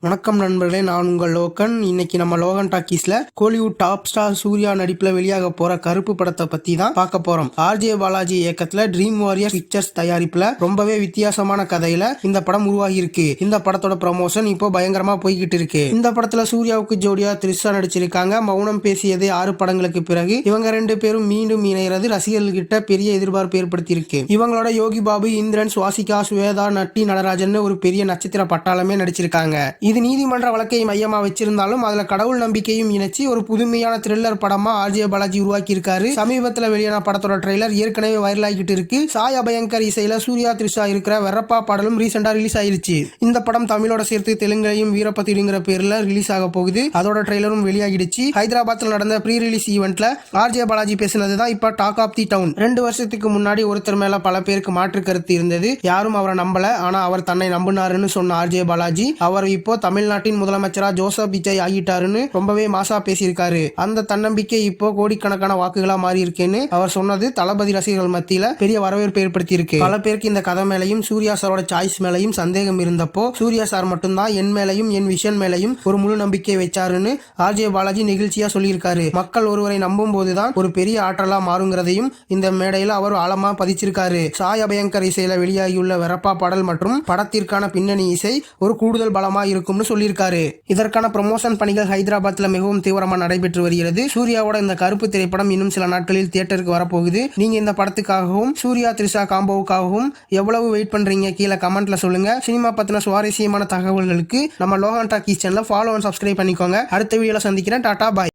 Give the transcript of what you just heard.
வணக்கம் நண்பர்களே, நான் உங்கள் லோகன். இன்னைக்கு நம்ம லோகன் டாக்கீஸ்ல கோலிவுட் டாப் ஸ்டார் சூர்யா நடிப்புல வெளியாக போற கருப்பு படத்தை பத்தி தான் பார்க்க போறோம். ஆர்ஜே பாலாஜி இயக்கத்துல ட்ரீம் வாரியர் பிக்சர்ஸ் தயாரிப்புல ரொம்பவே வித்தியாசமான கதையில இந்த படம் உருவாகி இருக்கு. இந்த படத்தோட ப்ரமோஷன் இப்போ பயங்கரமா போய்கிட்டு இருக்கு. இந்த படத்துல சூர்யாவுக்கு ஜோடியா த்ரிஷா நடிச்சிருக்காங்க. மௌனம் பேசியதே 6 படங்களுக்கு பிறகு இவங்க 2 பேரும் மீண்டும் இணைகிறது ரசிகர்கிட்ட பெரிய எதிர்பார்ப்பு ஏற்படுத்தி இருக்கு. இவங்களோட யோகி பாபு, இந்திரன், சுவாசிகா, சுவேதா, நட்டி, நடராஜன் ஒரு பெரிய நட்சத்திர பட்டாளமே நடிச்சிருக்காங்க. இது நீதிமன்ற வழக்கை மையமா வச்சிருந்தாலும் அதுல கடவுள் நம்பிக்கையும் இணைச்சு ஒரு புதுமையான த்ரில்லர் படமா ஆர்ஜே பாலாஜி உருவாக்கி இருக்காரு. சமீபத்துல வெளியான படத்தோட ட்ரெய்லர் ஏற்கனவே வைரல் ஆகிட்டு இருக்கு. சாய் அபயங்கர் இசையில சூர்யா த்ரிஷா இருக்கிற வெரப்பா பாடலும் ரீசெண்டா ரிலீஸ் ஆயிருச்சு. இந்த படம் தமிழோட சேர்த்து தெலுங்குலையும் வீரபத்திரிங்கிற பேர்ல ரிலீஸ் ஆக போகுது. அதோட ட்ரெய்லரும் வெளியாகிடுச்சு. ஹைதராபாத்ல நடந்த ப்ரீ ரிலீஸ் ஈவென்ட்ல ஆர்ஜே பாலாஜி பேசினதுதான் இப்ப டாக் ஆப் தி டவுன். 2 வருஷத்துக்கு முன்னாடி ஒருத்தர் மேல பல பேருக்கு மாற்று கருத்து இருந்தது. யாரும் அவரை நம்பல. ஆனா அவர் தன்னை நம்பினாருன்னு சொன்ன ஆர்ஜே பாலாஜி அவர் இப்போ தமிழ்நாட்டின் முதலமைச்சரா ஜோசப் விஜய் ஆகிட்டாருன்னு ரொம்பவே மாசா பேசியிருக்காரு. அந்த தன்னம்பிக்கை இப்போ கோடிக்கணக்கான வாக்குகளா மாறி இருக்கேன்னு அவர் சொன்னது தளபதி ரசிகர்கள் மத்தியில பெரிய வரவேற்பு ஏற்படுத்தி இருக்கு. பல பேருக்கு இந்த கதை மேலையும் சூர்யா சாரோட சாய்ஸ் மேலையும் சந்தேகம் இருந்தப்போ சூர்யா சார் மட்டும்தான் என் மேலையும் என் விஷன் மேலையும் ஒரு முழு நம்பிக்கை வச்சாருன்னு ஆர்ஜே பாலாஜி நெகிழ்ச்சியா சொல்லியிருக்காரு. மக்கள் ஒருவரை நம்பும் போதுதான் ஒரு பெரிய ஆற்றலா மாறுங்கிறதையும் இந்த மேடையில அவர் ஆழமா பதிச்சிருக்காரு. சாய் அபயங்கர் இசையில வெளியாகியுள்ள வெரப்பா பாடல் மற்றும் படத்திற்கான பின்னணி இசை ஒரு கூடுதல் பலமா இருக்கும்னு சொல்லியிருக்காரு. இதற்கான ப்ரமோஷன் பணிகள் ஹைதராபாத்ல மிகவும் தீவிரமா நடைபெற்று வருகிறது. சூர்யாவோட இந்த கருப்பு திரைப்படம் இன்னும் சில நாட்களில் தியேட்டருக்கு வரப்போகுது. நீங்க இந்த படத்துக்காகவும் சூர்யா த்ரிஷா காம்போவுக்காகவும் எவ்வளவு வெயிட் பண்றீங்க கீழே கமெண்ட்ல சொல்லுங்க. சினிமா பத்தின சுவாரஸ்யமான தகவல்களுக்கு நம்ம லோகன் டாக்கீஸ் சேனலை ஃபாலோ அண்ட் சப்ஸ்கிரைப் பண்ணிக்கோங்க. அடுத்த வீடியோல சந்திக்கிறேன். டாடா பாய்.